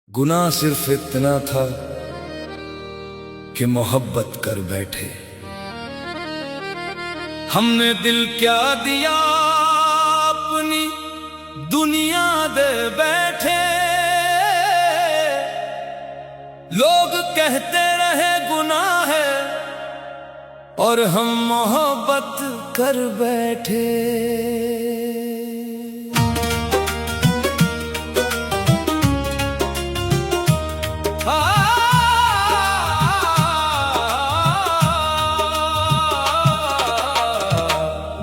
गुनाह सिर्फ इतना था कि मोहब्बत कर बैठे। हमने दिल क्या दिया अपनी दुनिया दे बैठे। लोग कहते रहे गुनाह है और हम मोहब्बत कर बैठे।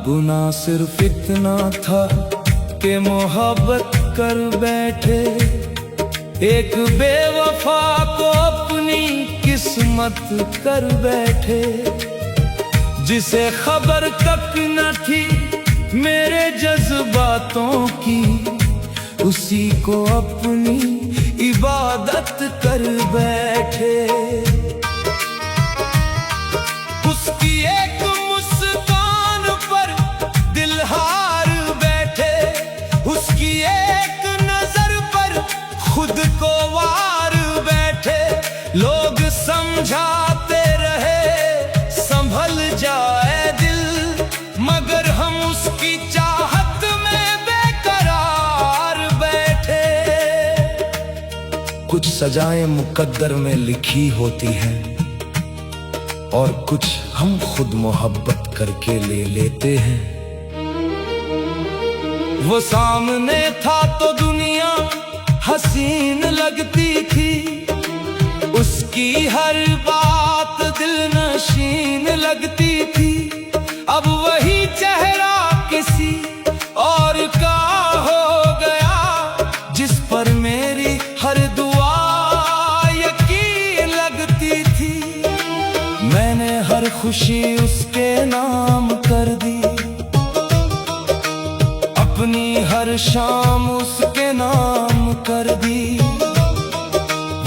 गुनाह सिर्फ इतना था कि मोहब्बत कर बैठे। एक बेवफा को अपनी किस्मत कर बैठे, जिसे खबर तक न थी मेरे जज्बातों की, उसी को अपनी इबादत कर बैठे। उसकी एक मुस्कान पर दिल हार बैठे, उसकी एक नजर पर खुद को वार बैठे। लोग समझाते रहे संभल जाए दिल, मगर हम उसकी चाहत में बेकरार बैठे। कुछ सजाएं मुकद्दर में लिखी होती हैं और कुछ हम खुद मोहब्बत करके ले लेते हैं। वो सामने था तो दुनिया हसीन लगती थी, उसकी हर बात दिल नशीन लगती थी। अब वही चेहरा किसी और का हो गया, जिस पर मेरी हर दुआ यकीन लगती थी। मैंने हर खुशी उसके नाम कर दी, अपनी हर शाम उसके नाम कर दी।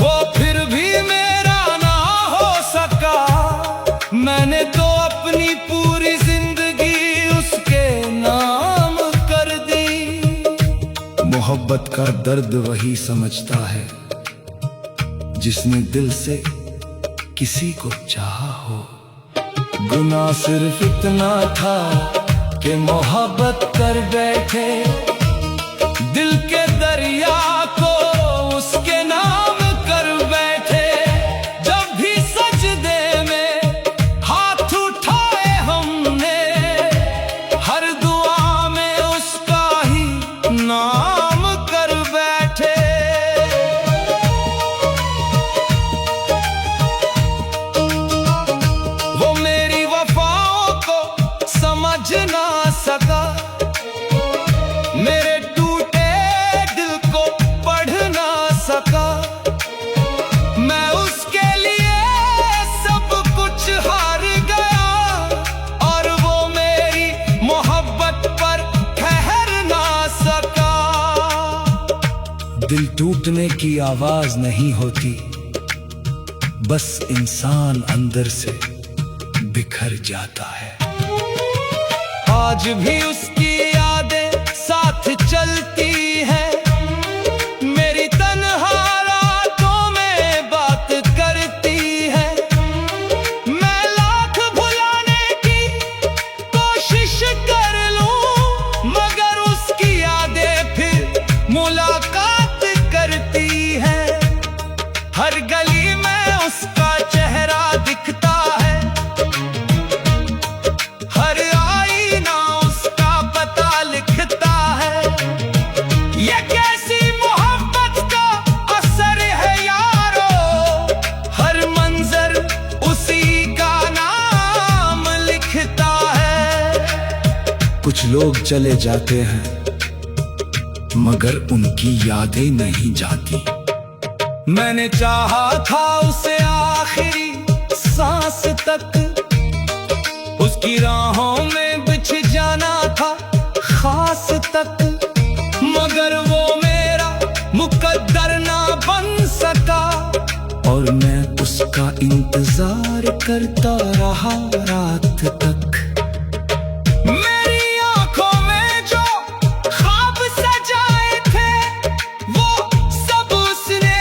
वो फिर भी मेरा ना हो सका, मैंने तो अपनी पूरी जिंदगी उसके नाम कर दी। मोहब्बत का दर्द वही समझता है जिसने दिल से किसी को चाहा हो। गुनाह सिर्फ इतना था कि मोहब्बत कर बैठे। दिल के दरिया को उसके नाम कर बैठे। जब भी सजदे में हाथ उठाए हमने, हर दुआ में उसका ही नाम कर बैठे। वो मेरी वफाओं को समझ ना सका, मेरे टूटे दिल को पढ़ ना सका। मैं उसके लिए सब कुछ हार गया और वो मेरी मोहब्बत पर ठहर ना सका। दिल टूटने की आवाज नहीं होती, बस इंसान अंदर से बिखर जाता है। आज भी उसकी यादें साथ चलती है, मेरी तन्हा रातों में बात करती है। मैं लाख भुलाने की कोशिश कर लूं, मगर उसकी यादें फिर मुलाकात करती है। हर गली में उसका चेहरा दिखता है, हर आईना उसका पता लिखता है। ये कैसी मोहब्बत का असर है यारो, हर मंजर उसी का नाम लिखता है। कुछ लोग चले जाते हैं मगर उनकी यादें नहीं जाती। मैंने चाहा था उसे आखिरी सांस तक, उसकी राहों में बिछ जाना था खास तक, मगर वो मेरा मुकद्दर ना बन सका। और मैं उसका इंतजार करता रहा रात तक। मेरी आंखों में जो ख्वाब सजाए थे, वो सब उसने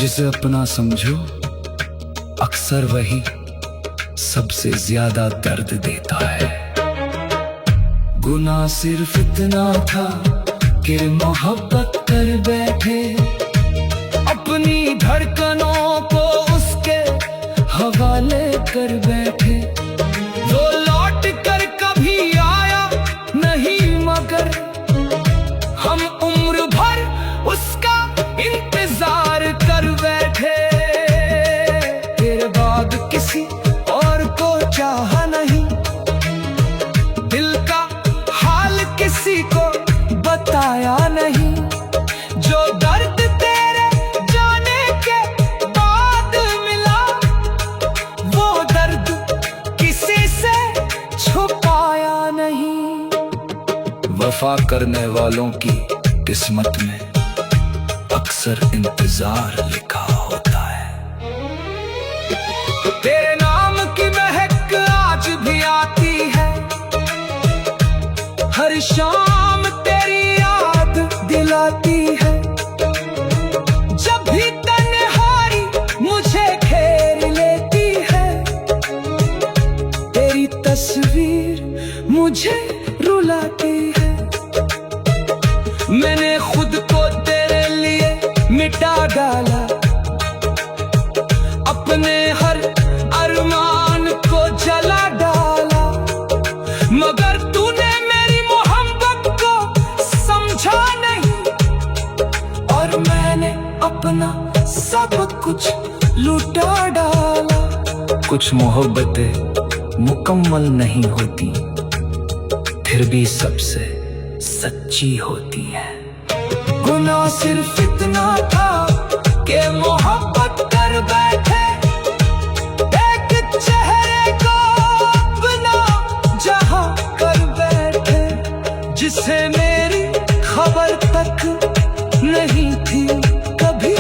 जिसे अपना समझो अक्सर वही सबसे ज्यादा दर्द देता है। गुनाह सिर्फ इतना था कि मोहब्बत कर बैठे, अपनी धड़कनों को उसके हवाले कर बैठे। वो लौट कर कभी आया नहीं, मगर हम उम्र भर उसका इंतजार कर बैठे। तेरे बाद किसी और को चाहा नहीं, दिल का हाल किसी को बताया नहीं। जो दर्द तेरे जाने के बाद मिला, वो दर्द किसी से छुपाया नहीं। वफा करने वालों की किस्मत में अक्सर इंतजार लिखा होता है। तेरे नाम की महक आज भी आती है, हर शाम तेरी याद दिलाती है। जब भी तन्हाई मुझे घेर लेती है, तेरी तस्वीर मुझे रुलाती है। मैंने खुद को तेरे लिए मिटा डाला, अपने हर अरमान को जला डाला, मगर तूने मेरी मोहब्बत को समझा नहीं। और मैंने अपना सब कुछ लुटा डाला। कुछ मोहब्बतें मुकम्मल नहीं होती, फिर भी सबसे सच्ची होती है। गुनाह सिर्फ इतना था कि मोहब्बत कर बैठे, एक चेहरे को अपना जहां कर बैठे। जिसे मेरी खबर तक नहीं थी कभी,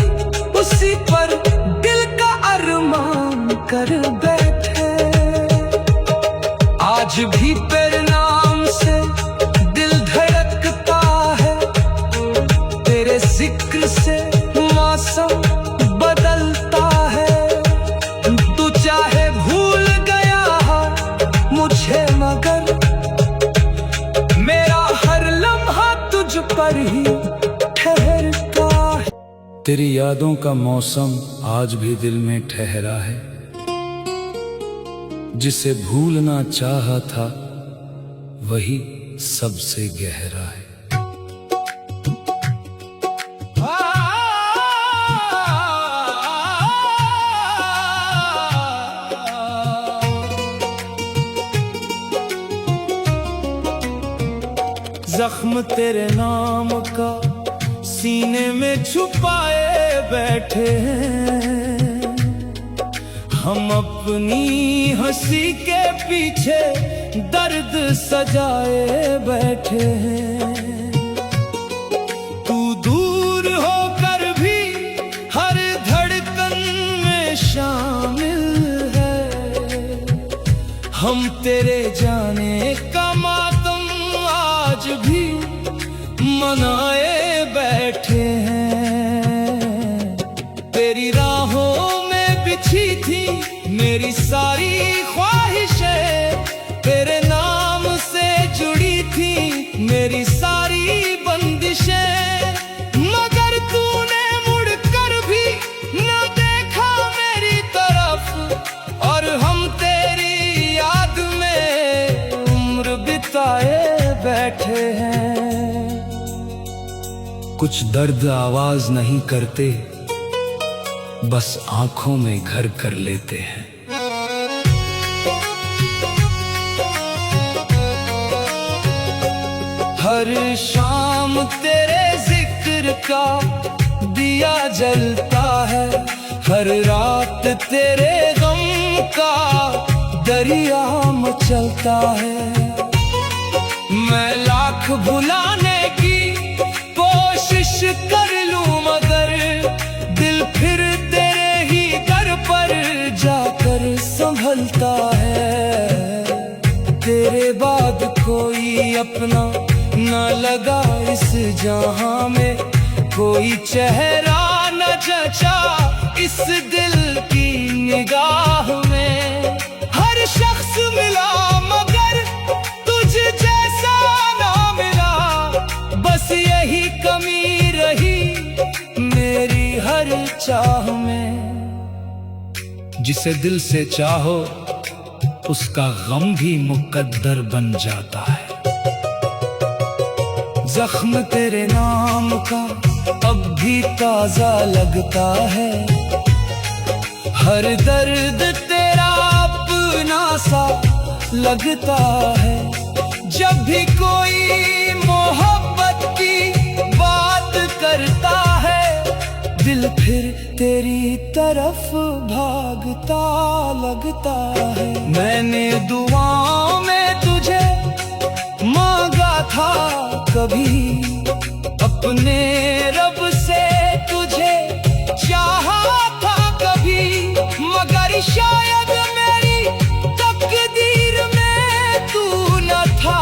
उसी पर दिल का अरमान कर बैठे। आज भी तेरे नाम से दिल धड़कता है, तेरे जिक्र से मौसम बदलता है। तू चाहे भूल गया मुझे, मगर मेरा हर लम्हा तुझ पर ही ठहरता है। तेरी यादों का मौसम आज भी दिल में ठहरा है, जिसे भूलना चाहा था वही सबसे गहरा है। जख्म तेरे नाम का सीने में छुपाए बैठे हैं, हम अपनी हंसी के पीछे दर्द सजाए बैठे हैं। तू दूर होकर भी हर धड़कन में शामिल है, हम तेरे जाने का मातम आज भी मनाए बैठे हैं। तेरी राहों में बिछी थी मेरी सारी ख्वाहिशें, तेरे नाम से जुड़ी थी मेरी सारी बंदिशें, मगर तूने मुड़कर भी न देखा मेरी तरफ, और हम तेरी याद में उम्र बिताए बैठे हैं। कुछ दर्द आवाज नहीं करते, बस आंखों में घर कर लेते हैं। हर शाम तेरे जिक्र का दिया जलता है, हर रात तेरे गम का दरिया मचलता है। मैं लाख भुलाने की कोशिश कर लूं, मगर दिल फिर तेरे ही दर पर जाकर संभलता है। तेरे बाद कोई अपना न लगा इस जहां में, कोई चेहरा न जचा इस दिल की निगाह में। हर शख्स मिला मगर तुझ जैसा ना मिला, बस यही कमी रही मेरी हर चाह में। जिसे दिल से चाहो उसका गम भी मुकद्दर बन जाता है। जख्म तेरे नाम का अब भी ताजा लगता है, हर दर्द तेरा अपना सा लगता है। जब भी कोई मोहब्बत की बात करता है, दिल फिर तेरी तरफ भागता लगता है। मैंने दुआओं में तुझे मांगा था कभी, अपने रब से तुझे चाहा था कभी, मगर शायद मेरी तकदीर में तू न था,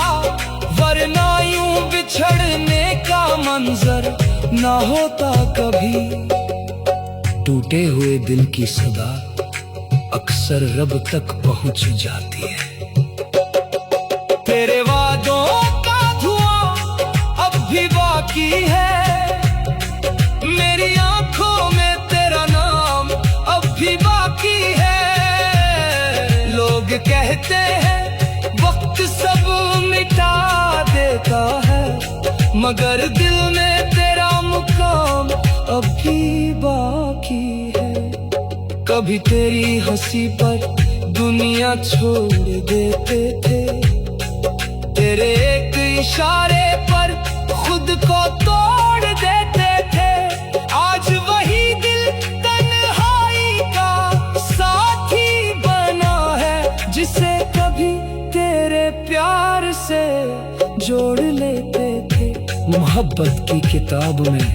वरना यूं बिछड़ने का मंजर ना होता कभी। टूटे हुए दिल की सदा अक्सर रब तक पहुंच जाती है। तेरे वादों का धुआं अब भी बाकी है, मेरी आंखों में तेरा नाम अब भी बाकी है। लोग कहते हैं वक्त सब मिटा देता है, मगर दिल में तेरा मुकाम अब भी बाकी है। कभी तेरी हंसी पर दुनिया छोड़ देते थे, तेरे एक इशारे पर खुद को तोड़ देते थे। आज वही दिल तन्हाई का साथी बना है, जिसे कभी तेरे प्यार से जोड़ लेते थे। मोहब्बत की किताब में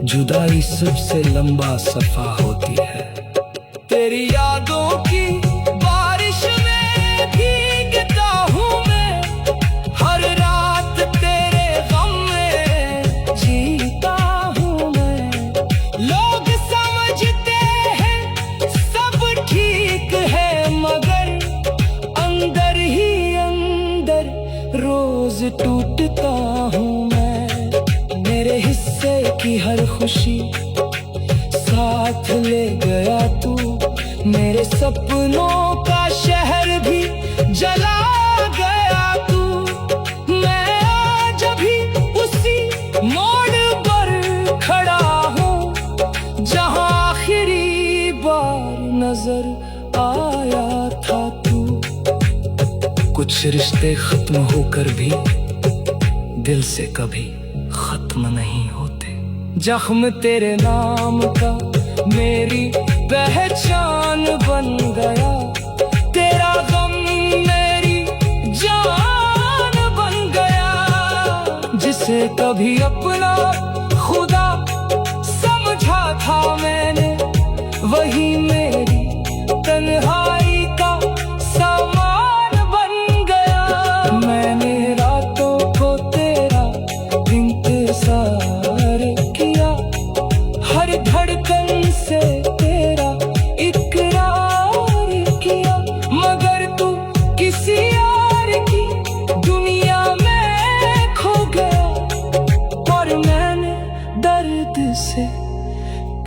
जुदाई सबसे लंबा सफा होती है। तेरी यादों की बारिश में भीगता हूँ मैं, हर रात तेरे गम में जीता हूँ मैं। लोग समझते हैं सब ठीक है, मगर अंदर ही अंदर रोज टूटता हूँ मैं। मेरे हिस्से की हर खुशी साथ ले गया तू, मेरे सपनों का शहर भी जला गया तू। मैं आज भी उसी मोड़ पर खड़ा हूँ, जहाँ आखिरी बार नजर आया था तू। कुछ रिश्ते खत्म होकर भी दिल से कभी खत्म नहीं होते। जख्म तेरे नाम का मेरी पहचान बन गया, तेरा गम मेरी जान बन गया। जिसे कभी अपना खुदा समझा था मैंने, वही मेरी तन्हाई का सामान बन गया। मैंने रातों को तेरा इंतजार किया, हर धड़कन से तेरा इकरार किया, मगर तू किसी और की दुनिया में खो गया। और मैंने दर्द से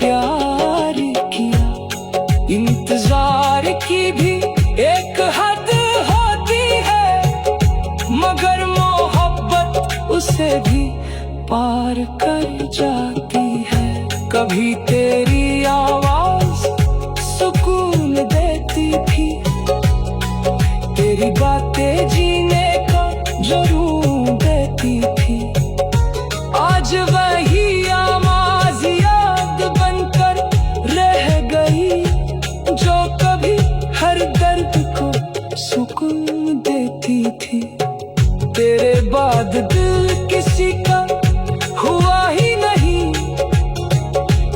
प्यार किया। इंतजार की भी एक हद होती है, मगर मोहब्बत उसे भी पार कर जाती है। कभी तेरी आवाज सुकून देती थी, तेरी बातें जीने का जुनून देती थी। आज वही आवाज याद बनकर रह गई, जो कभी हर दर्द को सुकून देती थी। तेरे बाद दिल किसी का हुआ ही नहीं,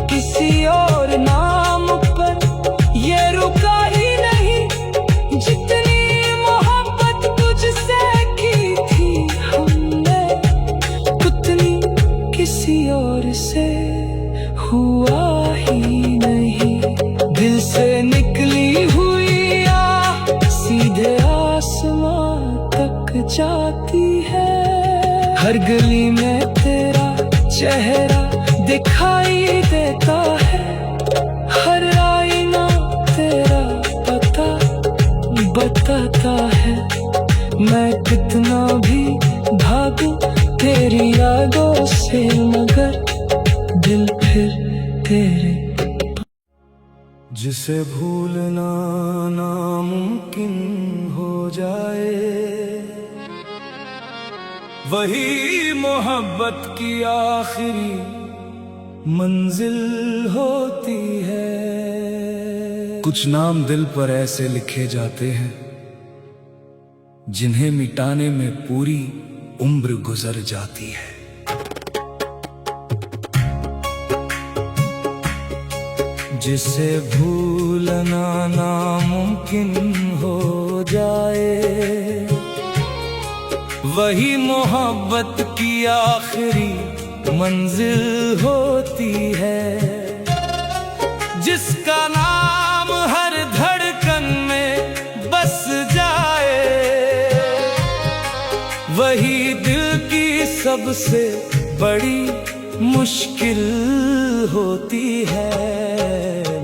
किसी और नाम पर ये रुका ही नहीं। जितनी मोहब्बत तुझसे की थी हमने, उतनी किसी और से हुआ गली में तेरा चेहरा दिखाई देता है, हर आईना तेरा पता बताता है। मैं कितना भी भागूं तेरी यादों से, मगर दिल फिर तेरे। जिसे भूलना नामुमकिन हो जाए, वही मोहब्बत की आखिरी मंजिल होती है। कुछ नाम दिल पर ऐसे लिखे जाते हैं जिन्हें मिटाने में पूरी उम्र गुजर जाती है। जिसे भूलना नामुमकिन हो जाए, वही मोहब्बत की आखिरी मंजिल होती है। जिसका नाम हर धड़कन में बस जाए, वही दिल की सबसे बड़ी मुश्किल होती है।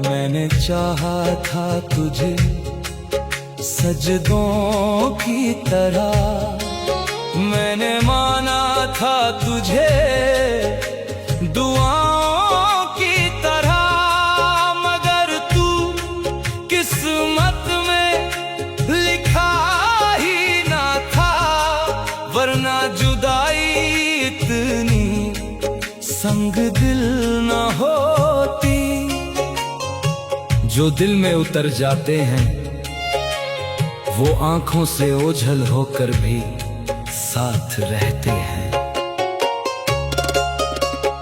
मैंने चाहा था तुझे सजदों की तरह, मैंने माना था तुझे दुआओं की तरह, मगर तू किस्मत में लिखा ही ना था, वरना जुदाई इतनी संग दिल न होती। जो दिल में उतर जाते हैं वो आंखों से ओझल होकर भी साथ रहते हैं।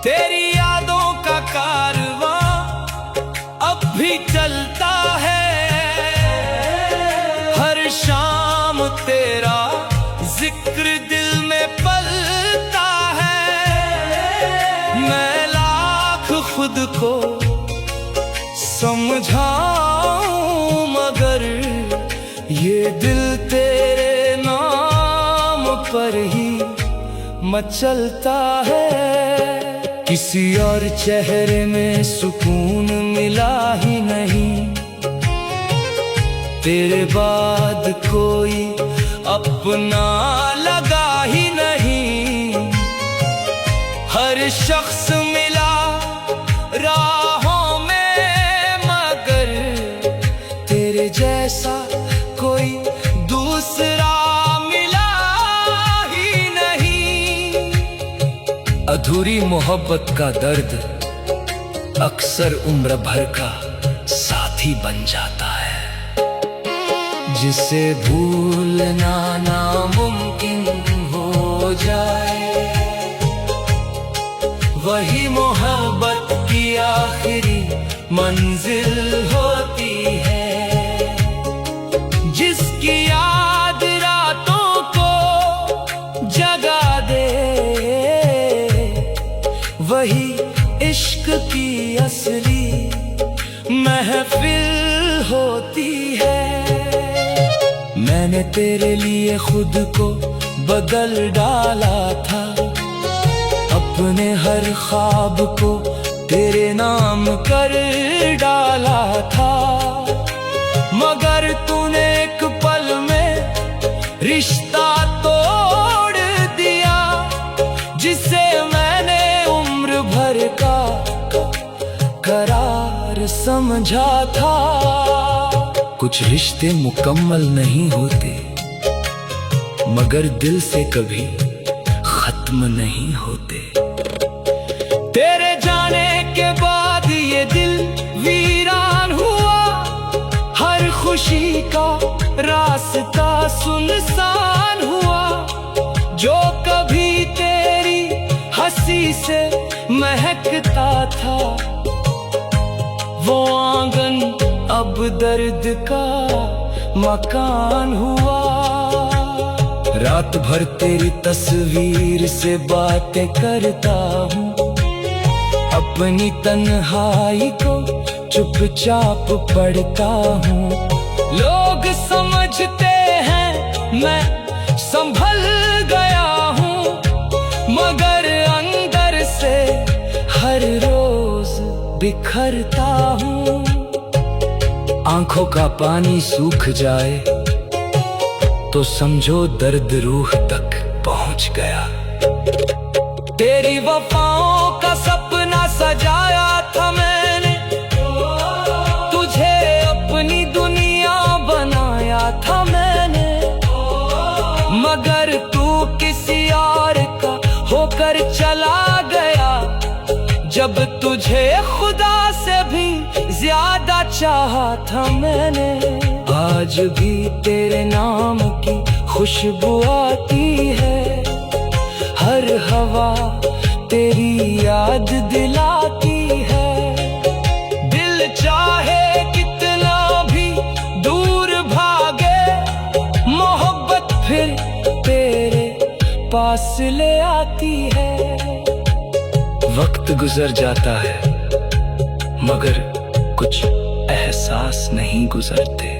तेरी यादों का कारवां अब भी चलता है, हर शाम तेरा जिक्र दिल में पलता है। मैं लाख खुद को समझाऊं, मगर ये दिल तेरे पर ही मचलता है। किसी और चेहरे में सुकून मिला ही नहीं, तेरे बाद कोई अपना लगा ही नहीं। हर शख्स मिला राहों में, मगर तेरे जैसा कोई दूसरा अधूरी मोहब्बत का दर्द अक्सर उम्र भर का साथी बन जाता है। जिसे भूलना नामुमकिन हो जाए, वही मोहब्बत की आखिरी मंजिल होती है। जिसकी याद रातों को जगा दे, वही इश्क की असली महफिल होती है। मैंने तेरे लिए खुद को बदल डाला था, अपने हर ख्वाब को तेरे नाम कर डाला था, मगर तूने एक पल में रिश्ता तोड़ दिया, जिसे मैंने उम्र भर का करार समझा था। कुछ रिश्ते मुकम्मल नहीं होते, मगर दिल से कभी खत्म नहीं होते। तेरे जाने के बाद ये दिल वीरान हुआ, हर खुशी का रास्ता सुनसान हुआ। जो कभी तेरी हंसी से महकता था, वो आंगन अब दर्द का मकान हुआ। रात भर तेरी तस्वीर से बातें करता हूँ, अपनी तन्हाई को चुपचाप पढ़ता हूँ। लोग समझते हैं मैं संभल गया हूँ, बिखरता हूँ। आंखों का पानी सूख जाए तो समझो दर्द रूह तक पहुंच गया। तेरी वफाओं का सपना सजाया था मैंने, तुझे अपनी दुनिया बनाया था मैंने, मगर तू किसी और का होकर चला गया। जब तुझे खुदा से भी ज्यादा चाहा था मैंने। आज भी तेरे नाम की खुशबू आती है, हर हवा तेरी याद दिलाती है। दिल चाहे कितना भी दूर भागे, मोहब्बत फिर तेरे पास ले आती है। वक्त गुजर जाता है मगर कुछ एहसास नहीं गुजरते।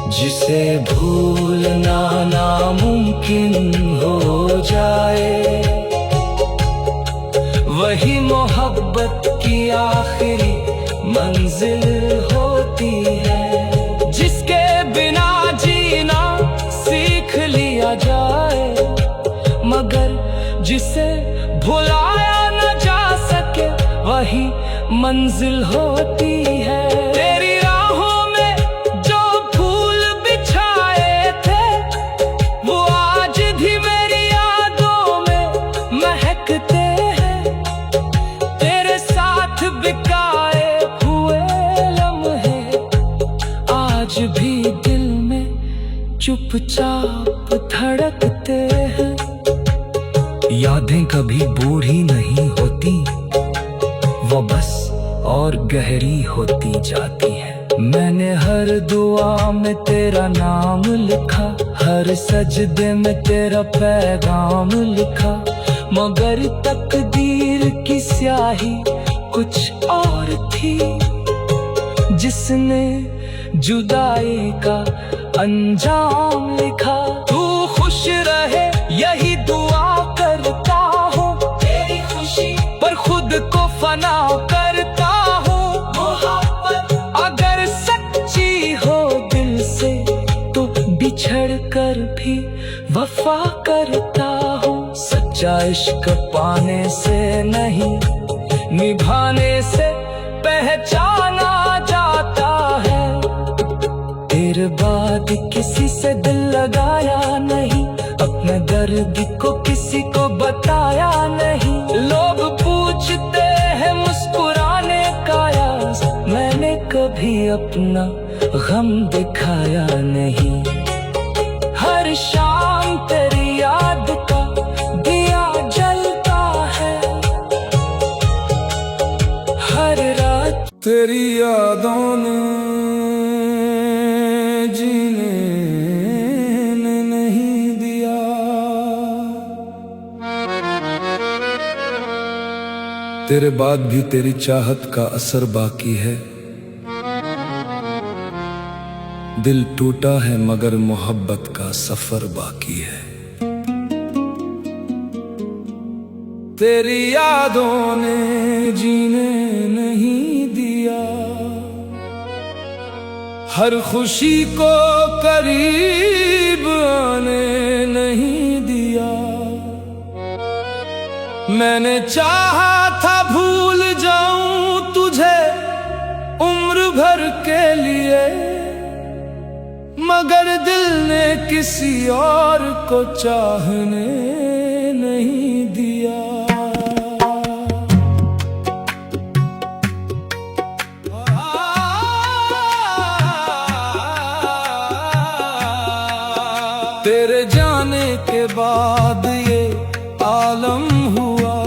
जिसे भूलना नामुमकिन हो जाए, वही मोहब्बत की आखिरी मंजिल होती है। जिसके बिना जीना सीख लिया जाए, मगर जिसे भुलाया न जा सके, वही मंजिल होती है। तेरी राहों में जो फूल बिछाए थे, वो आज भी मेरी यादों में महकते हैं। तेरे साथ बिकाए हुए लम्हे आज भी दिल में चुपचाप धड़कते हैं। यादें कभी बूढ़ी नहीं होती, वो बस और गहरी होती जाती है। मैंने हर दुआ में तेरा नाम लिखा, हर सजदे में तेरा पैगाम लिखा, मगर तकदीर की स्याही कुछ और थी, जिसने जुदाई का अंजाम लिखा। तू खुश रहे यही दुआ करता हूँ, तेरी खुशी पर खुद को फना करता हूँ। मोहब्बत अगर सच्ची हो दिल से, तो बिछड़ कर भी वफा करता हूँ। सच्चा इश्क पाने से नहीं, निभाने से पहचाना जाता है। तेरे बाद किसी से दिल लगाया नहीं, अपने दर्द को किसी को बताया नहीं। लोग पूछते हैं मुस्कुराने का राज, मैंने कभी अपना गम दिखाया नहीं। हर शाम तेरी याद का दिया जलता है, हर रात तेरी यादों ने जीने नहीं दिया। तेरे बाद भी तेरी चाहत का असर बाकी है। दिल टूटा है मगर मोहब्बत का सफर बाकी है। तेरी यादों ने जीने नहीं दिया, हर खुशी को करीब आने नहीं दिया। मैंने चाहा था भूल जाऊं तुझे उम्र भर के लिए, मगर दिल ने किसी और को चाहने नहीं दिया। तेरे जाने के बाद ये आलम हुआ,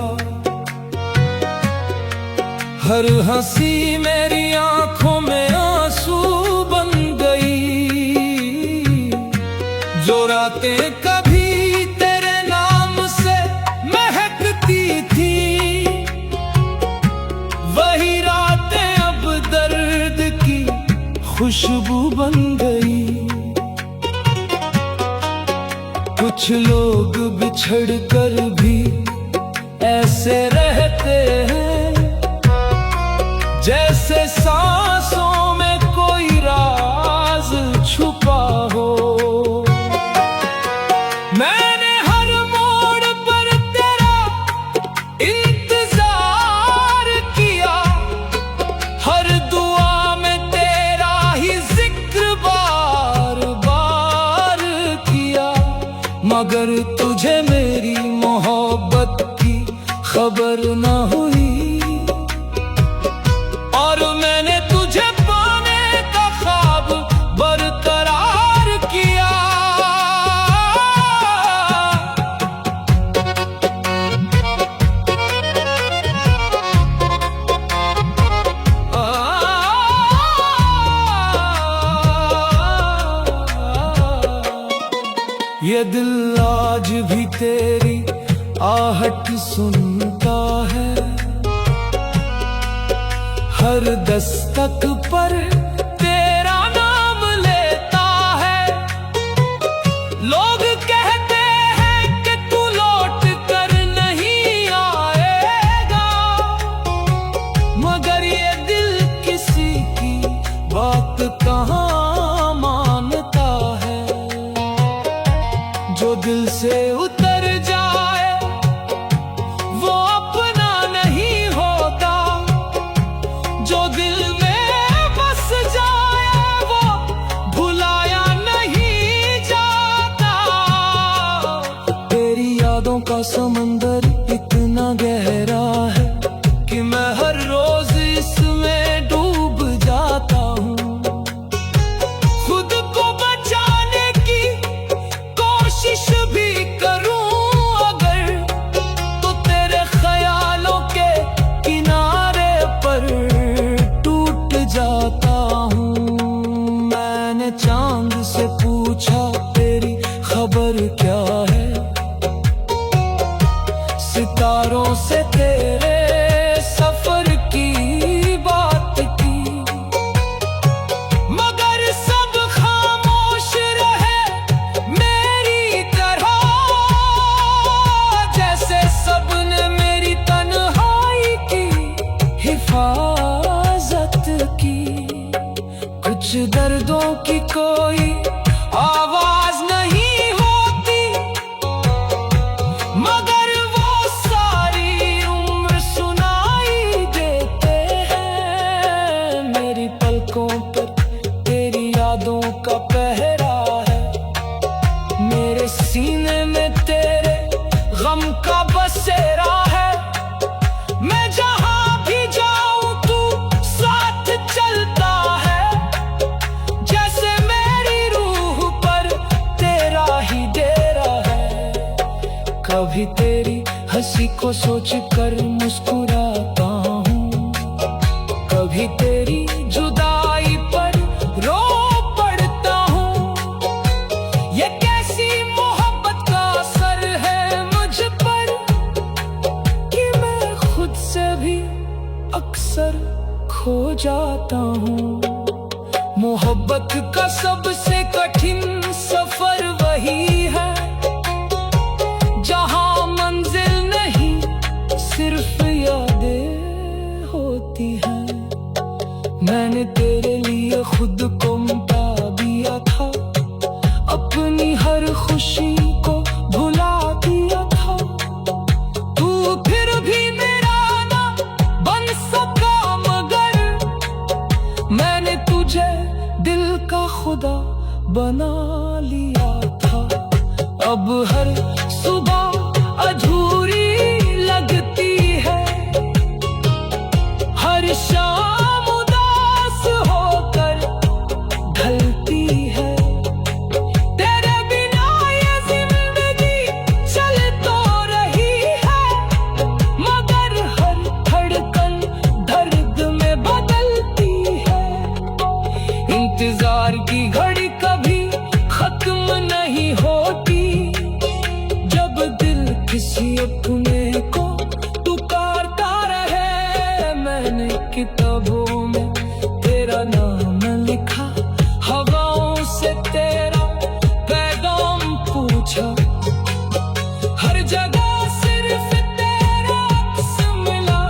हर हंसी मेरी आंखों में आंसू बन गई। जो रातें कभी तेरे नाम से महकती थी, वही रातें अब दर्द की खुशबू बन गई। कुछ लोग बिछड़ कर भी ऐसे रहते हैं, जैसे सांसों में कोई राज छुपा हो। मैंने हर मोड़ पर तेरा इंतजार किया, हर दुआ में तेरा ही जिक्र बार बार किया, मगर तुझे मेरी मोहब्बत की खबर न हुई। और मैंने तुझे पाने का ख्वाब बरकरार किया। ये दिल आज भी तेरी आहट सुनता है, हर दस्तक पर तेरा नाम लेता है। लोग कहते हैं कि तू लौट कर नहीं आएगा, मगर ये दिल किसी की बात कहाँ मानता है। जो दिल से उतर जाए वो अपना नहीं होता, जो दिल में बस जाए वो भुलाया नहीं जाता। तेरी यादों का समंदर इतना गहरा है कि मैं हर रोज इसमें डूब जाता हूँ। खुद को बचाने की कोशिश भी करूँ अगर, तो तेरे ख्यालों के किनारे पर टूट जाता हूँ। मैंने चांद से पूछा तेरी खबर क्या है, सितारों से तेरे सफर की बात की, मगर सब खामोश रहे मेरी तरह, जैसे सबने मेरी तन्हाई की हिफाजत की। कुछ दर्दों की कोई आवाज नहीं होती, मगर वो सारी उम्र सुनाई देते हैं। मेरी पलकों पर तेरी यादों का पहरा है, मेरे सीने में तेरे गम का बसेरा है। मैं जहां भी जाऊं तू साथ चलता है, जैसे मेरी रूह पर तेरा ही डेरा है। कभी तेरी हंसी को सोच कर मुस्कुराता हूँ, कभी तेरी जुदाई पर रो पड़ता हूँ। ये कैसी मोहब्बत का असर है मुझ पर कि मैं खुद से भी अक्सर खो जाता हूँ। मोहब्बत का सबसे कठिन सफर वही है जहाँ मंजिल नहीं सिर्फ यादें होती हैं। मैंने तेरे लिए खुद को मिटा दिया था, अपनी हर खुशी को भुला दिया था। तू फिर भी मेरा ना बन सका, मगर मैंने तुझे दिल का खुदा बना लिया था। अब हर सुबह अधूरी लगती है, हर शाम उदास होकर ढलती है। तेरे बिना ये जिंदगी चल तो रही है, मगर हर धड़कन दर्द में बदलती है। इंतजार की घड़ी कभी खत्म नहीं होती, जब दिल किसी अपने को पुकारता रहे। मैंने किताबों में तेरा नाम लिखा, हवाओं से तेरा पैगाम पूछा, हर जगह सिर्फ तेरा अक्स मिला,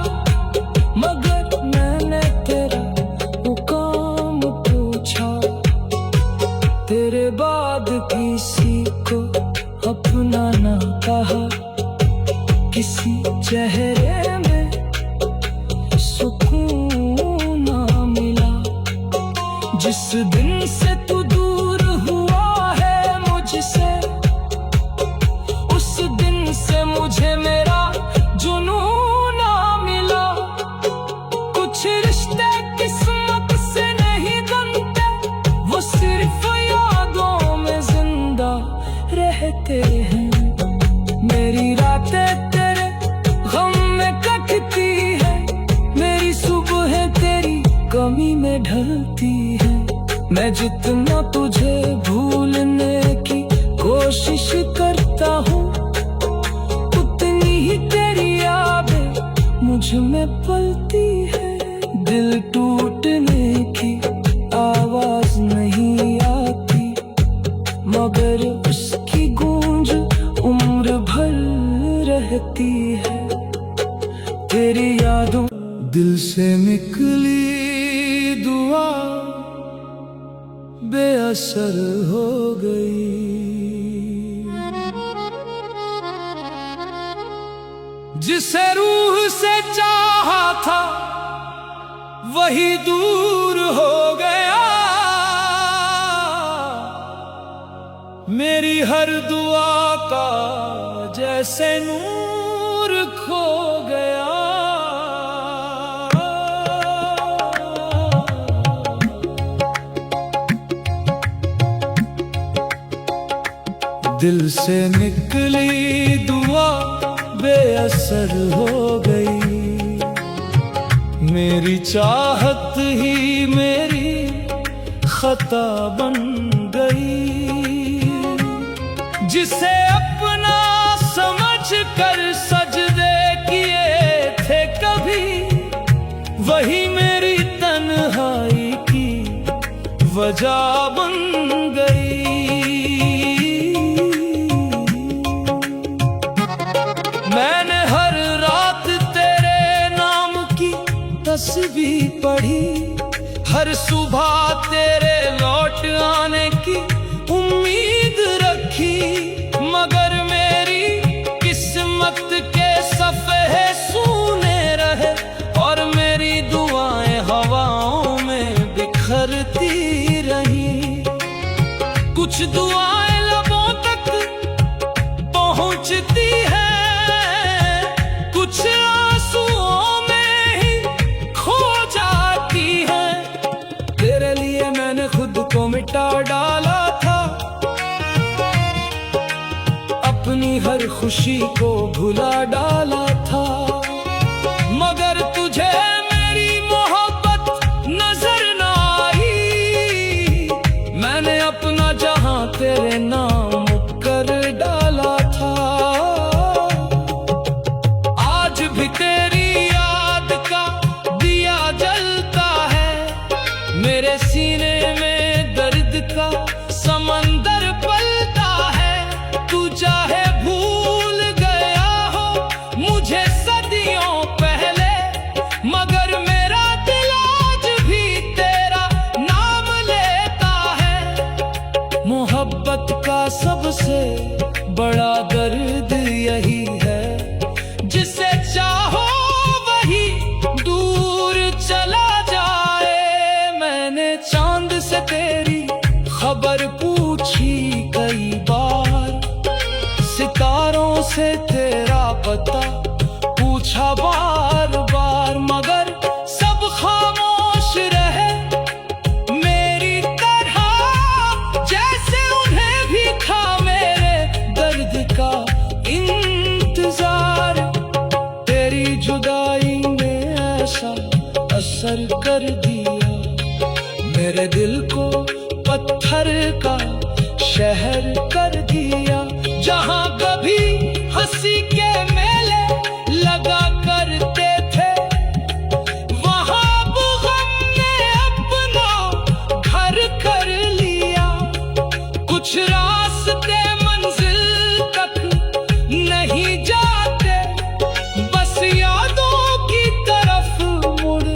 मगर मैंने जिस दिन से तू दूर हुआ है मुझसे, उस दिन से मुझे मेरा जुनून ना मिला। कुछ रिश्ते किस्मत से नहीं बनते, वो सिर्फ यादों में जिंदा रहते हैं। मेरी रातें तेरे गम में कटती है, मेरी सुबह तेरी कमी में ढलती है। मैं जितना तुझे भूलने की कोशिश करता हूँ, उतनी ही तेरी यादें मुझ में पलती है। दिल टूटने की आवाज नहीं आती, मगर उसकी गूंज उम्र भर रहती है। तेरी यादों दिल से निकली दुआ बेअसर हो गई। जिसे रूह से चाहा था वही दूर हो गया। मेरी हर दुआ का जैसे नूर खो गया। दिल से निकली दुआ बेअसर हो गई। मेरी चाहत ही मेरी खता बन गई। जिसे अपना समझ कर सजदे किए थे कभी, वही मेरी तन्हाई की वजह बन गई। मैंने हर रात तेरे नाम की तस्बीह पढ़ी, हर सुबह तेरे लौट आने की उम्मीद रखी। मगर मेरी किस्मत के सफ़े सूने रहे, और मेरी दुआएं हवाओं में बिखरती रही। कुछ दुआएं लबों तक पहुंचती है, कुछ आंसुओं में ही खो जाती है। तेरे लिए मैंने खुद को मिटा डाला था, अपनी हर खुशी को भुला डाला था। मगर तुझे मेरी मोहब्बत नजर न आई, मैंने अपना जहां तेरे नाम कर डाला था। आज भी तेरी याद का दिया जलता है, मेरे सीने में दर्द का समंदर पलता है। तू चाहे भूल गया हो मुझे सदियों पहले, मगर मेरा दिल आज भी तेरा नाम लेता है। मोहब्बत का सबसे बड़ा दर्द यही है, जिसे चाहो वही दूर चला जाए। मैंने चांद से तेरी खबर पूछी कई बार, सितारों से तेरा पता पूछा बार बार, मगर सब खामोश रहे मेरी तरह। जैसे उन्हें भी था मेरे दर्द का इंतजार। तेरी जुदाई ने ऐसा असर कर दिया, मेरे दिल को पत्थर का शहर कर दिया। जहां कभी हंसी के मेले लगा करते थे, वहां अब गम ने अपना घर कर लिया। कुछ रास्ते मंजिल तक नहीं जाते, बस यादों की तरफ मुड़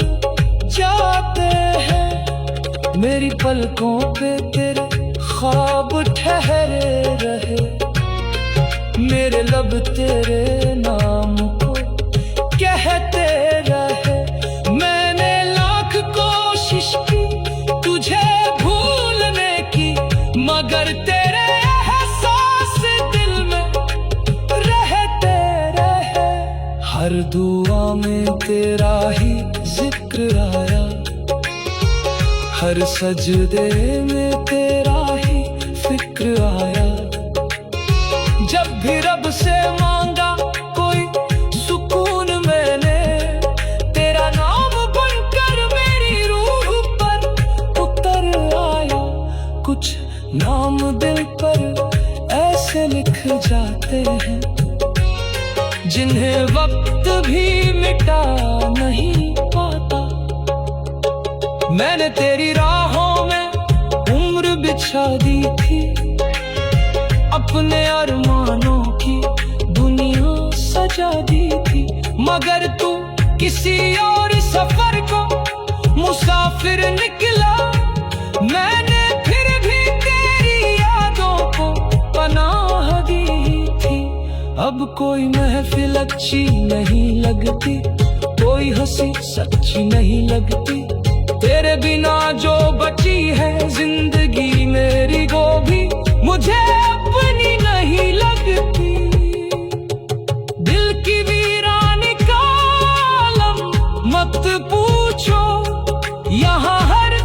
जाते हैं। मेरी पलकों पे तेरे ख्वाब ठहरे रहे, मेरे लब तेरे नाम को कहते रहे। मैंने लाख कोशिश की तुझे हर सजदे में तेरा ही फिक्र आया। जब भी रब से मांगा कोई सुकून मैंने, तेरा नाम बनकर मेरी रूह पर उतर आया। कुछ नाम दिल पर ऐसे लिख जाते हैं जिन्हें वक्त भी मिटा नहीं पाता। मैंने तेरी राहों में उम्र बिछा दी थी, अपने अरमानों की दुनिया सजा दी थी। मगर तू किसी और सफर को मुसाफिर निकला, मैंने फिर भी तेरी यादों को पनाह दी थी। अब कोई महफिल अच्छी नहीं लगती, कोई हंसी सच्ची नहीं लगती। तेरे बिना जो बची है जिंदगी मेरी, वो भी मुझे अपनी नहीं लगती। दिल की वीरानी का आलम मत पूछो, यहाँ हर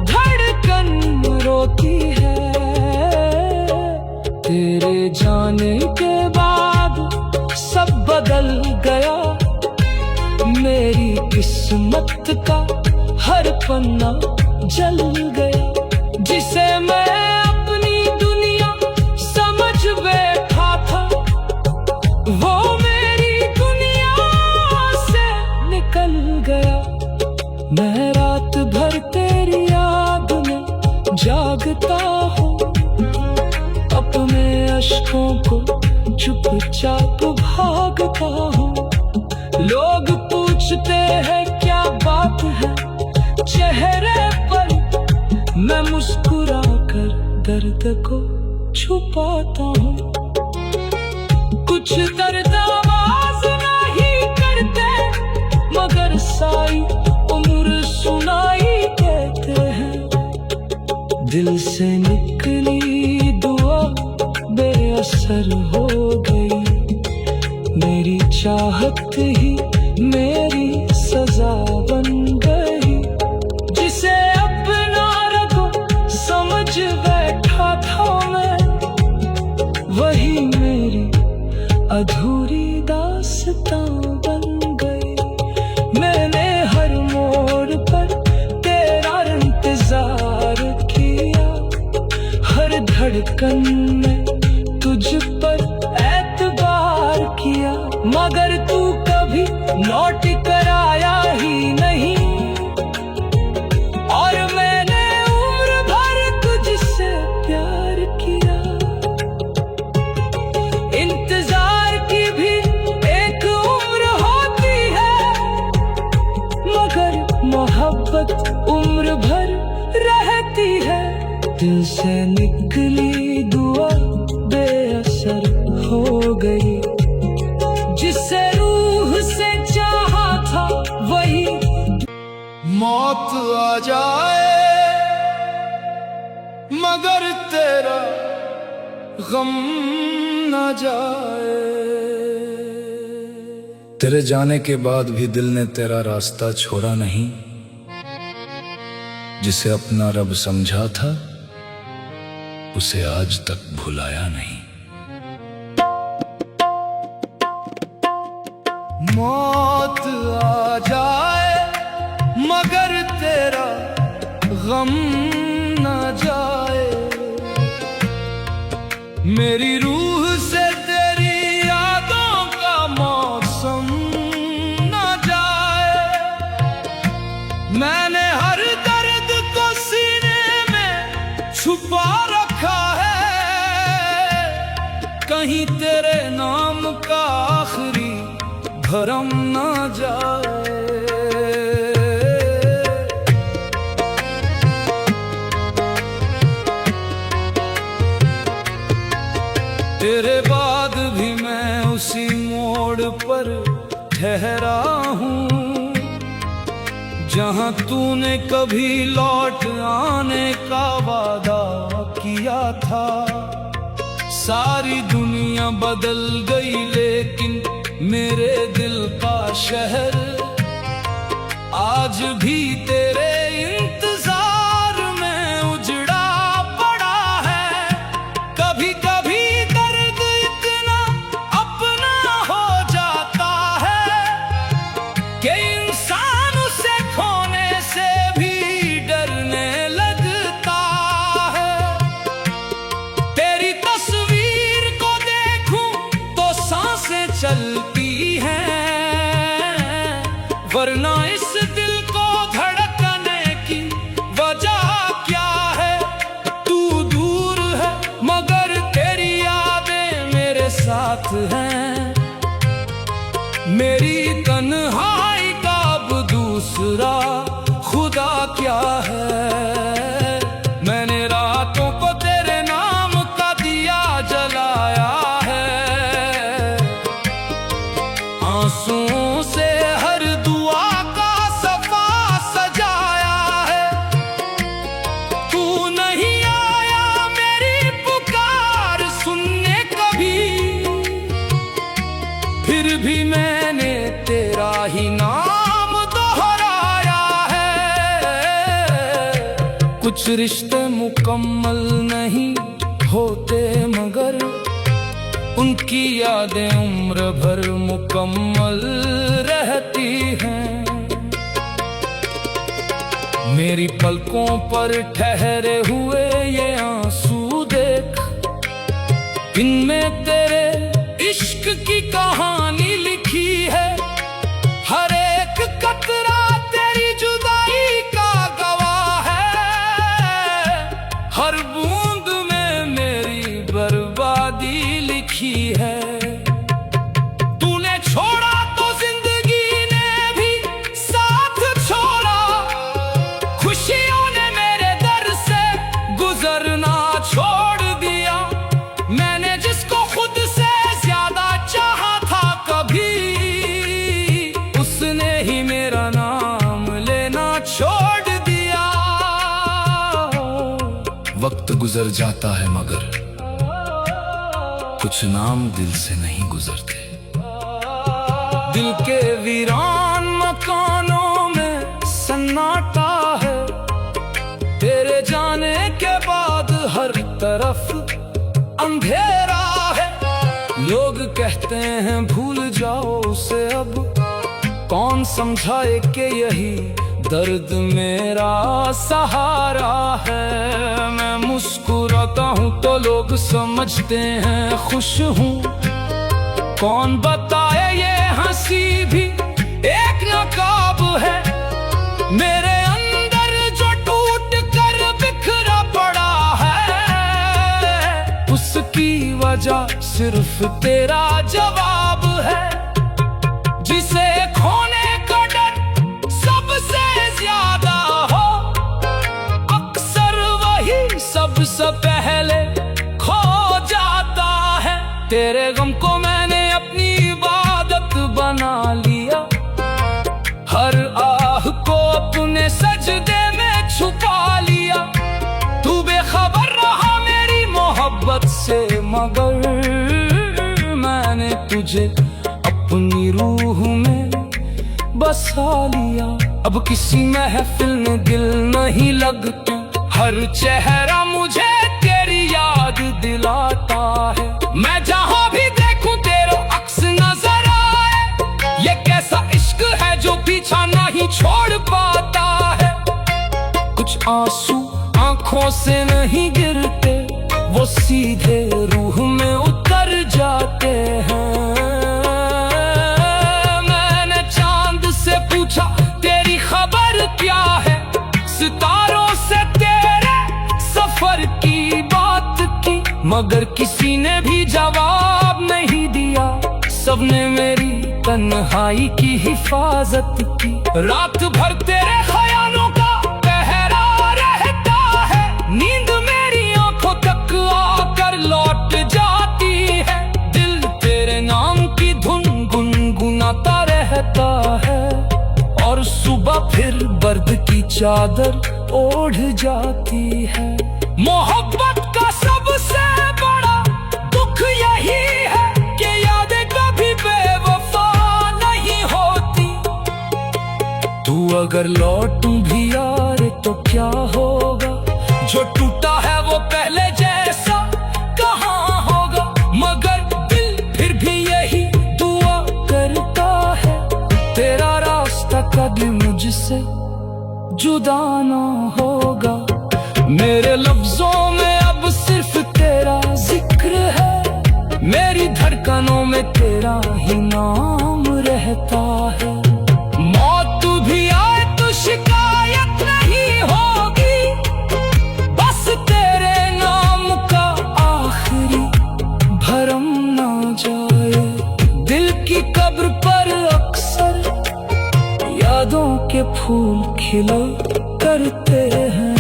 धड़कन रोती है। तेरे जाने के बाद सब बदल गया, मेरी किस्मत का हर पन्ना जल गया। जिसे मैं अपनी दुनिया समझ बैठा था, वो मेरी दुनिया से निकल गया। मैं रात भर तेरी याद में जागता हूँ, अपने अश्कों को चुपचाप भागता हूँ। लोग पूछते हैं क्या बात है चेहरे पर, मैं मुस्कुरा कर दर्द को छुपाता हूँ। कुछ दर्द आवाज नहीं करते, मगर सारी उम्र सुनाई देते हैं। दिल से निकली दुआ बेअसर हो गई, मेरी चाहत ही मेरी सजा बन गई। जिसे अपना रब समझ बैठा था मैं, वही मेरी अधूरी दास्तां बन गई। मैंने हर मोड़ पर तेरा इंतजार किया, हर धड़कन में तुझ पर एतबार किया। मगर तू कभी लौट कर आया ही नहीं, और मैंने उम्र भर तुझसे प्यार किया। इंतजार की भी एक उम्र होती है, मगर मोहब्बत उम्र भर रहती है। दिल से निकली दुआ बेअसर हो गई, जिसे रूह से चाहा था वही। मौत आ जाए मगर तेरा गम न जाए। तेरे जाने के बाद भी दिल ने तेरा रास्ता छोड़ा नहीं, जिसे अपना रब समझा था उसे आज तक भुलाया नहीं। मौत आ जाए मगर तेरा गम न जाए, मेरी रूह से तेरी यादों का मौसम न जाए। मैंने हर दर्द को सीने में छुपा रखा है, कहीं तेरे नाम का आखिरी भरम ना जाए। तेरे बाद भी मैं उसी मोड़ पर ठहरा हूँ, जहाँ तूने कभी लौट आने का वादा किया था। सारी दुनिया बदल गई लेकिन मेरे दिल का शहर आज भी तेरे इंतजार साथ हैं। मेरी तन्हाई का अब दूसरा खुदा क्या है। मैंने रातों को तेरे नाम का दिया जलाया है। आंसुओं से हर दुआ का सफा सजाया है। तू नहीं आया मेरी पुकार सुनने कभी, फिर भी मैंने तेरा ही नाम दोहराया है। कुछ रिश्ते मुकम्मल नहीं होते मगर उनकी यादें उम्र भर मुकम्मल रहती हैं। मेरी पलकों पर ठहरे हुए ये आंसू देख, इनमें तेरे इश्क की कहानी लिखी है। हर एक कतरा तेरी जुदाई का गवाह है। हर बूंद में मेरी बर्बादी लिखी है। तूने छोड़ा तो जिंदगी ने भी साथ छोड़ा। खुशियों ने मेरे दर से गुजरना छोड़ दिया। मैंने जिसको खुद से ज्यादा चाहा था कभी, उसने ही मेरा नाम लेना छोड़ दिया। वक्त गुजर जाता है मगर कुछ नाम दिल से नहीं गुजरते। दिल के वीरान मकानों में सन्नाटा है। तेरे जाने के बाद हर तरफ अंधेरा है। लोग कहते हैं भूल जाओ उसे, अब कौन समझाए कि यही दर्द मेरा सहारा है। मैं मुस्कुराता हूँ तो लोग समझते हैं खुश हूँ। कौन बताए ये हंसी भी एक नकाब है। मेरे अंदर जो टूट कर बिखरा पड़ा है, उसकी वजह सिर्फ तेरा जवाब है। जिसे खोने का डर सबसे ज्यादा हो, अक्सर वही सबसे पहले खो जाता है। तेरे गम को मैंने अपनी इबादत बना लिया। हर आह को अपने सजदे में छुपा लिया। तू बेखबर रहा मेरी मोहब्बत से, मगर मैंने तुझे अपनी रूह में बसा लिया। अब किसी महफिल में दिल नहीं लगता। हर चेहरा मुझे तेरी याद दिलाता है। मैं जहां भी देखूं तेरा अक्स नजर आए। ये कैसा इश्क है जो पीछा नहीं छोड़ पाता है। कुछ आंसू आंखों से नहीं गिरते, वो सीधे रूह में उतर जाते हैं। मैंने चांद से पूछा तेरी खबर क्या है। सितारों से तेरे सफर की बात की, मगर किसी ने भी जवाब नहीं दिया। सबने मेरी तन्हाई की हिफाजत की। रात भर तेरे ख्यालों का पहरा रहता है। नींद मेरी आंखों तक आकर लौट जाती है। दिल तेरे नाम की धुन गुनगुनाता रहता है। और सुबह फिर बर्द की चादर ओढ़ जाती है। मोहब्बत का सबसे बड़ा दुख यही है कि यादें कभी बेवफा नहीं होती। तू अगर लौट भी यार तो क्या होगा। जो टूटा है वो पहले जैसा कहाँ होगा। मगर दिल फिर भी यही दुआ करता है, तेरा रास्ता कभी मुझसे जुदा ना होगा। मेरे लफ्जों में अब सिर्फ तेरा जिक्र है। मेरी धड़कनों में तेरा ही नाम रहता है। मौत भी आए तो शिकायत नहीं होगी। बस तेरे नाम का आखिरी भरम ना जाए। जाते हैं।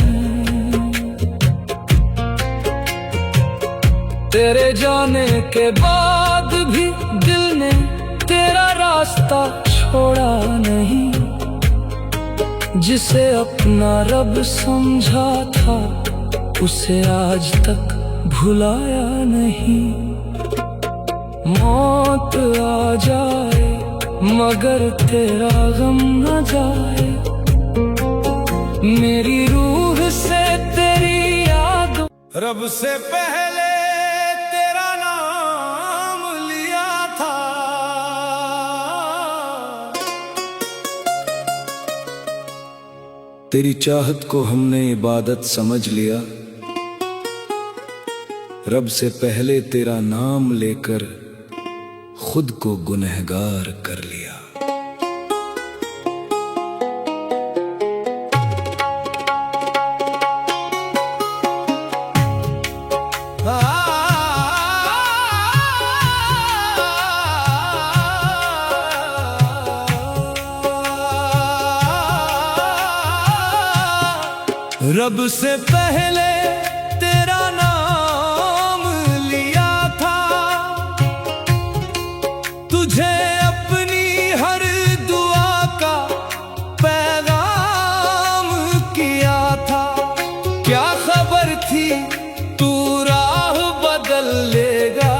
तेरे जाने के बाद भी दिल ने तेरा रास्ता छोड़ा नहीं। जिसे अपना रब समझा था उसे आज तक भुलाया नहीं। मौत आ जाए मगर तेरा गम न जाए। मेरी रूह से तेरी याद, रब से पहले तेरा नाम लिया था। तेरी चाहत को हमने इबादत समझ लिया। रब से पहले तेरा नाम लेकर खुद को गुनहगार कर लिया। रब से पहले तेरा नाम लिया था। तुझे अपनी हर दुआ का पैगाम किया था। क्या खबर थी तू राह बदल लेगा।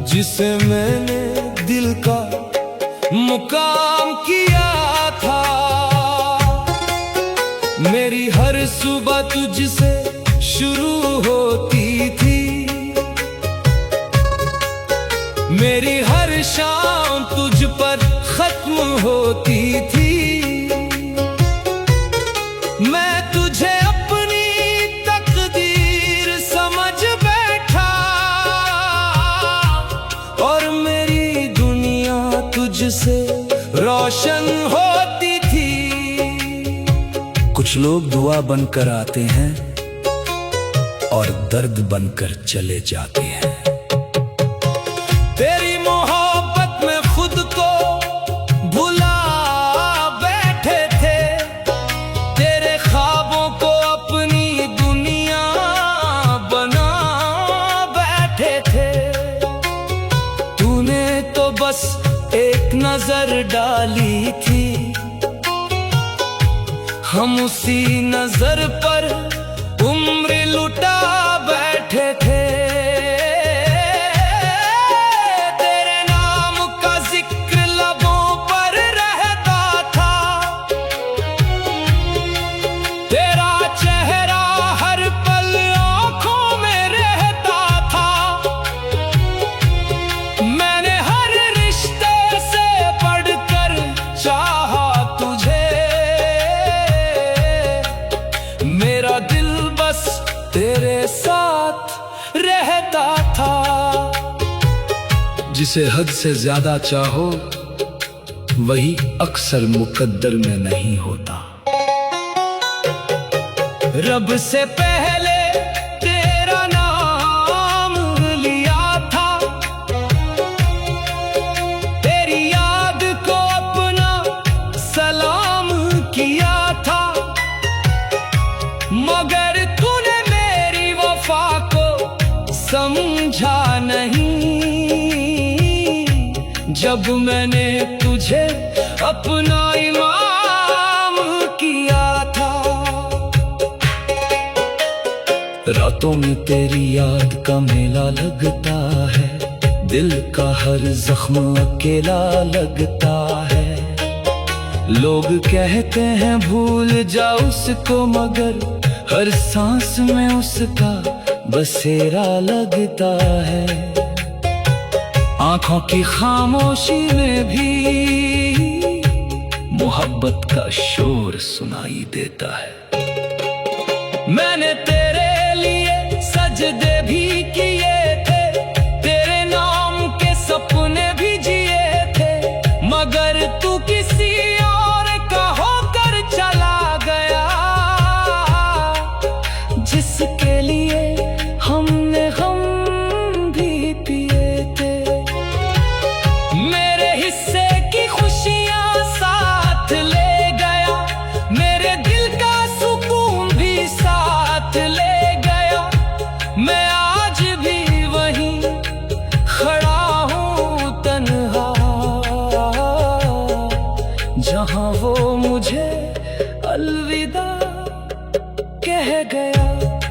जिसे मैंने दिल का मुकाम किया था। मेरी हर सुबह तुझसे शुरू होती थी। मेरी हर शाम तुझ पर खत्म होती थी। मैं तुझे अपनी तकदीर समझ बैठा और मेरी दुनिया तुझसे रोशन होती थी। कुछ लोग दुआ बनकर आते हैं और दर्द बनकर चले जाते हैं। तेरी मोहब्बत में खुद को भुला बैठे थे। तेरे ख्वाबों को अपनी दुनिया बना बैठे थे। तूने तो बस एक नजर डाली थी। हम उसी नजर पर उम्र लुटा बैठे थे। तेरे नाम का जिक्र लबों पर रहता था। तेरा चेहरा हर पल आंखों में रहता था। मैंने हर रिश्ते से बढ़कर चाहा तुझे। मेरा दिल बस तेरे साथ रहता था। जिसे हद से ज्यादा चाहो वही अक्सर मुकद्दर में नहीं होता। रब से पहले तेरा नाम लिया था। तेरी याद को अपना सलाम किया था। मगर तूने मेरी वफा को समझा नहीं। जब मैंने तुझे अपना इमाम किया था। रातों में तेरी याद का मेला लगता है। दिल का हर जख्म अकेला लगता है। लोग कहते हैं भूल जा उसको मगर हर सांस में उसका बसेरा लगता है। आंखों की खामोशी में भी मोहब्बत का शोर सुनाई देता है। मैंने तेरे लिए सजदे भी किए थे। तेरे नाम के सपने भी जिए थे। मगर तू किसी और का होकर चला गया। जिसके लिए हमने गम भी पिए थे। मेरे हिस्से की खुशियां साथ ले गया।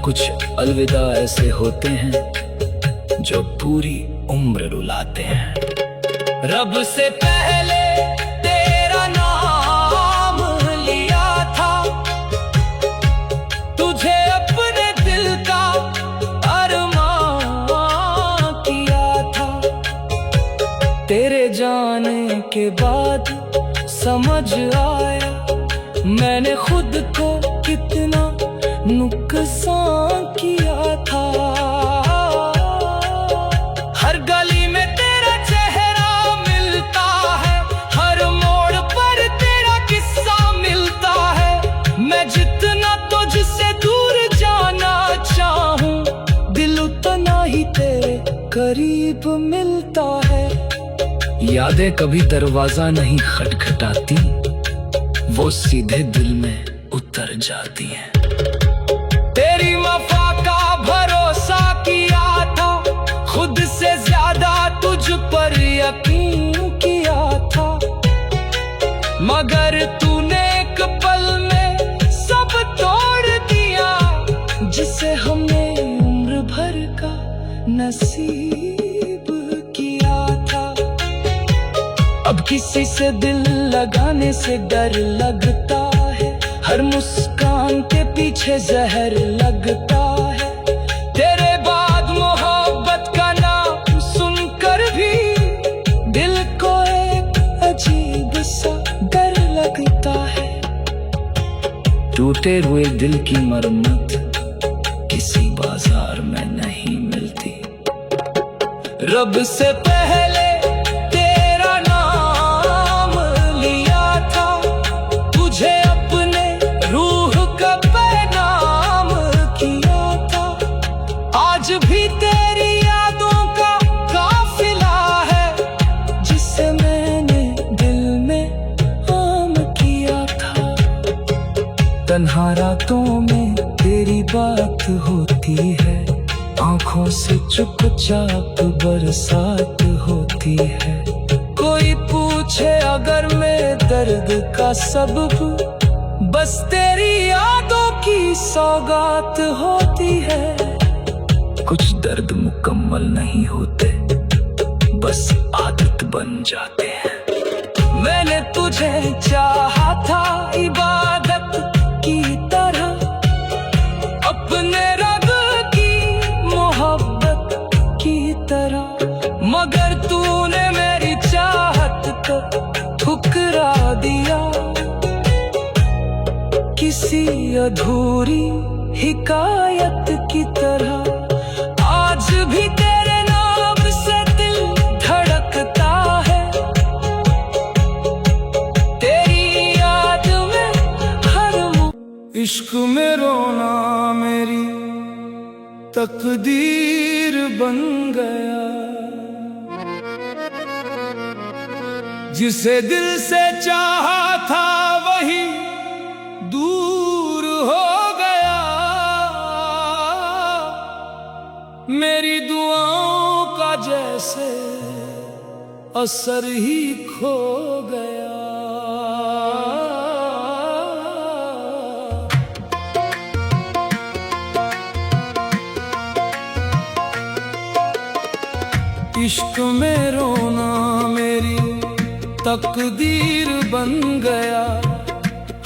कुछ अलविदा ऐसे होते हैं जो पूरी उम्र रुलाते हैं। रब से पहले तेरा नाम लिया था, तुझे अपने दिल का अरमान किया था। तेरे जाने के बाद समझ आया मैंने खुद को कितना नुकसान किया था। हर गली में तेरा चेहरा मिलता है, हर मोड़ पर तेरा किस्सा मिलता है। मैं जितना तुझसे दूर जाना चाहूं, दिल उतना ही तेरे करीब मिलता है। यादें कभी दरवाजा नहीं खटखटाती, वो सीधे दिल में उतर जाती हैं। तेरी वफा का भरोसा किया था, खुद से ज्यादा तुझ पर यकीन किया था। मगर तूने एक पल में सब तोड़ दिया, जिसे हमने उम्र भर का नसीब किया था। अब किसी से दिल लगाने से डर लगता है, हर मुस्कान के पीछे जहर लगता है। तेरे बाद मोहब्बत का नाम सुनकर भी दिल को एक अजीब सा डर लगता है। टूटे हुए दिल की मरम्मत किसी बाजार में नहीं मिलती। रब से पहले तेरा नाम लिया था, तुझे अपने रूह का पैगाम किया था। आज भी तेरी यादों का काफिला है, जिसे मैंने दिल में आम किया था। तन्हा रातों में तेरी बात होती है, आंखों से चुपचाप बरसात होती है। कोई पूछे अगर मेरे दर्द का सबब, बस तेरी यादों की सौगात होती है। कुछ दर्द मुकम्मल नहीं होते, बस आदत बन जाते हैं। मैंने तुझे चाहा था इबादत की तरह, अपने रब की मोहब्बत की तरह। मगर तूने मेरी चाहत को ठुकरा दिया, किसी अधूरी हिकायत की तरह। आज भी तेरे नाम से दिल धड़कता है, तेरी याद में हर इश्क में रोना मेरी तकदीर बन गया। जिसे दिल से चाहा था वही दूर हो गया। मेरी दुआओं का जैसे असर ही खो गया। इश्क में रोना मेरी तकदीर बन गया।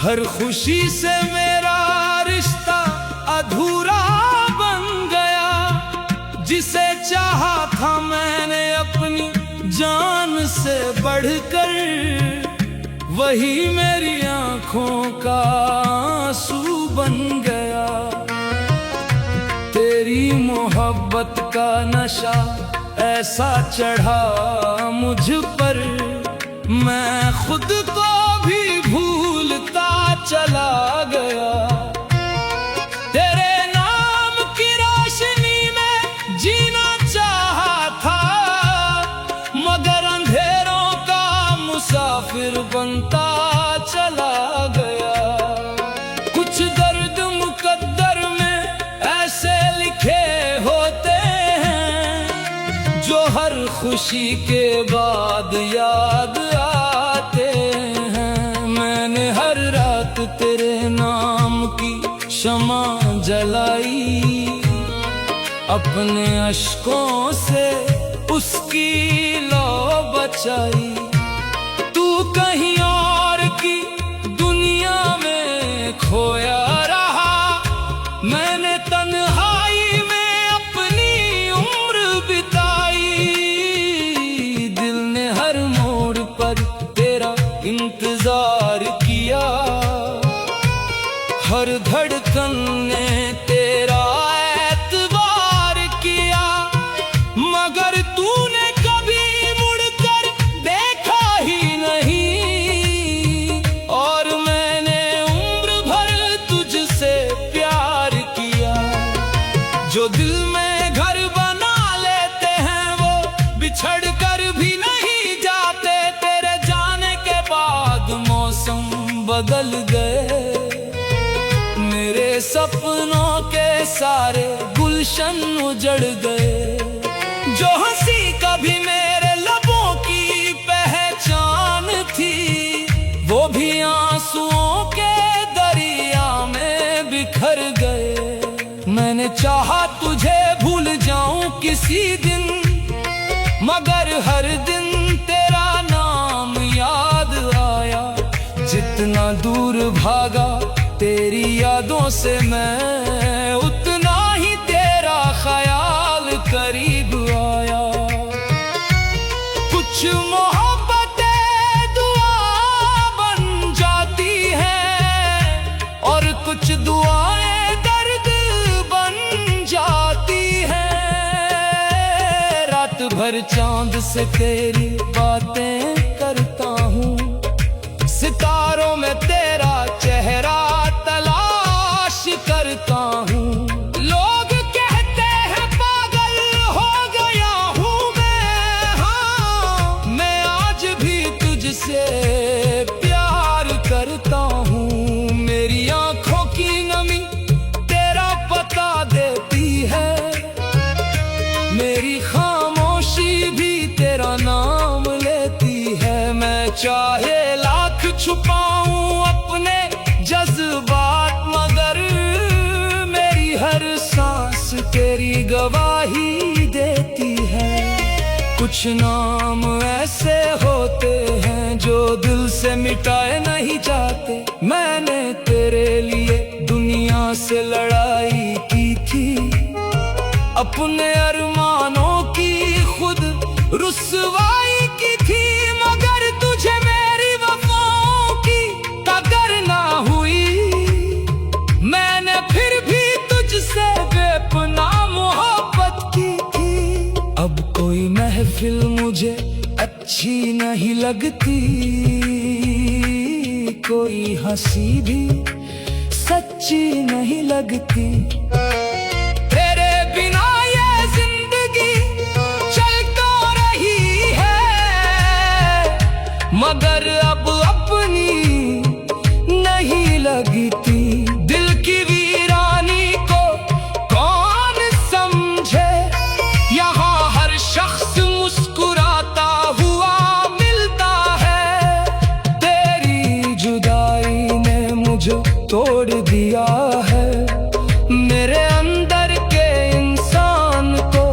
हर खुशी से मेरा रिश्ता अधूरा बन गया। जिसे चाहा था मैंने अपनी जान से बढ़कर, वही मेरी आंखों का आंसू बन गया। तेरी मोहब्बत का नशा ऐसा चढ़ा मुझ पर, मैं खुद को भी भूलता चला गया। तेरे नाम की रोशनी में जीना चाहा था, मगर अंधेरों का मुसाफिर बनता चला गया। कुछ दर्द मुकद्दर में ऐसे लिखे होते हैं, जो हर खुशी के बाद याद आते हैं। मैंने हर रात तेरे नाम की शमा जलाई, अपने अश्कों से उसकी लौ बचाई। तू कहीं और की दुनिया में खोया रहा, मैंने तन्हाई में अपनी उम्र बिताई। दिल ने हर मोड़ पर तेरा इंतजार किया, हर धड़कन ने तेरा एतबार किया, मगर तूने कभी मुड़कर देखा ही नहीं। और मैंने उम्र भर तुझसे प्यार किया। जो दिल में घर बना लेते हैं वो बिछड़ कर भी नहीं जाते। तेरे जाने के बाद मौसम बदल गए, मेरे सपनों के सारे गुलशन उजड़ गए। जो हंसी कभी मेरे लबों की पहचान थी, वो भी आंसुओं के दरिया में बिखर गए। मैंने चाहा तुझे भूल जाऊं किसी दिन, मगर हर दिन तेरा नाम याद आया। जितना दूर भागा तेरी यादों से मैं, उतना ही तेरा ख्याल करीब आया। कुछ मोहब्बतें दुआ बन जाती हैं, और कुछ दुआएं दर्द बन जाती हैं। रात भर चांद से तेरी बातें करता हूँ, सितारों में तेरा चेहरा तलाश करता हूँ। लोग कहते हैं पागल हो गया हूँ मैं, हाँ मैं आज भी तुझसे प्यार करता हूँ। मेरी आंखों की नमी तेरा पता देती है, मेरी खामोशी भी तेरा नाम लेती है। मैं चाहे लाख छुपाऊं अपने जज्बात, मगर मेरी हर सांस तेरी गवाही देती है। कुछ नाम ऐसे होते हैं जो दिल से मिटाए नहीं जाते। मैंने तेरे लिए दुनिया से लड़ाई की थी, अपने अरमानों की खुद रुसवाई की थी, मगर तुझे मेरी वफाओं की कदर ना हुई। मैंने फिर भी तुझसे बेपनाह मोहब्बत की थी। अब कोई महफिल मुझे अच्छी नहीं लगती, कोई हंसी भी सच्ची नहीं लगती। तेरे बिना ये जिंदगी चल तो रही है, मगर अब अपनी नहीं लगती। दिल की वीरानी को कौन समझे, यहाँ हर शख्स मुस्कुराता हुआ मिलता है। तेरी जुदाई ने मुझे तोड़ दिया है, मेरे अंदर के इंसान को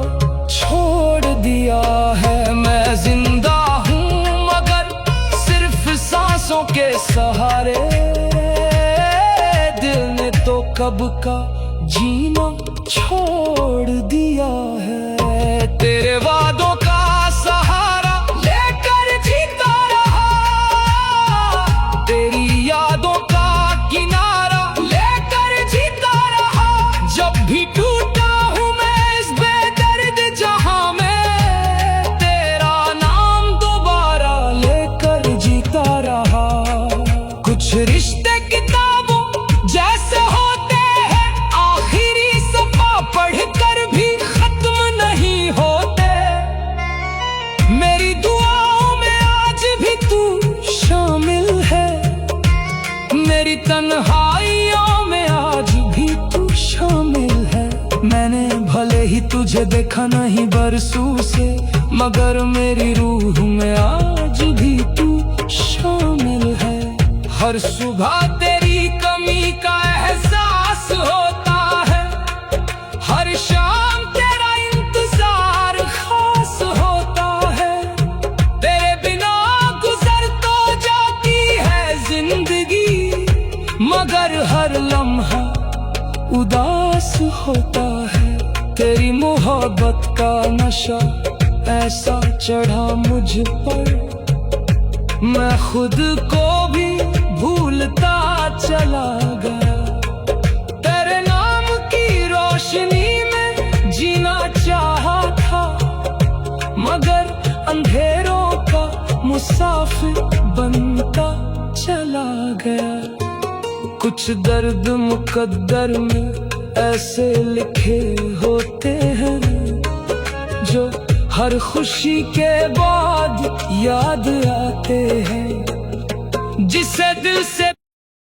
छोड़ दिया है। मैं जिंदा हूँ मगर सिर्फ सांसों के सहारे, दिल ने तो कब का जीना छोड़ दिया है। तेरे वादों का सहारा लेकर जीता रहा, तेरी यादों का किनारा लेकर जीता रहा। जब भी टूटा हूँ मैं इस बेदर्द जहां में, तेरा नाम दोबारा लेकर जीता रहा। कुछ रिश्ते किताबों जैसे होते हैं, आखिरी सफा पढ़कर भी खत्म नहीं होते। मेरी दुआओं में आज भी तू शामिल है, मेरी तन्हाइयों में आज भी तू शामिल है। मैंने भले ही तुझे देखा नहीं बरसों से, मगर मेरी रूह में आज भी तू शामिल है। हर सुबह तेरी कमी का एहसास होता है, हर शाम तेरा मगर हर लम्हा उदास होता है। तेरी मोहब्बत का नशा ऐसा चढ़ा मुझ पर, मैं खुद को भी भूलता चला गया। तेरे नाम की रोशनी में जीना चाहा था, मगर अंधेरों का मुसाफिर बनता चला गया। कुछ दर्द मुकद्दर में ऐसे लिखे होते हैं जो हर खुशी के बाद याद आते हैं। जिसे दिल से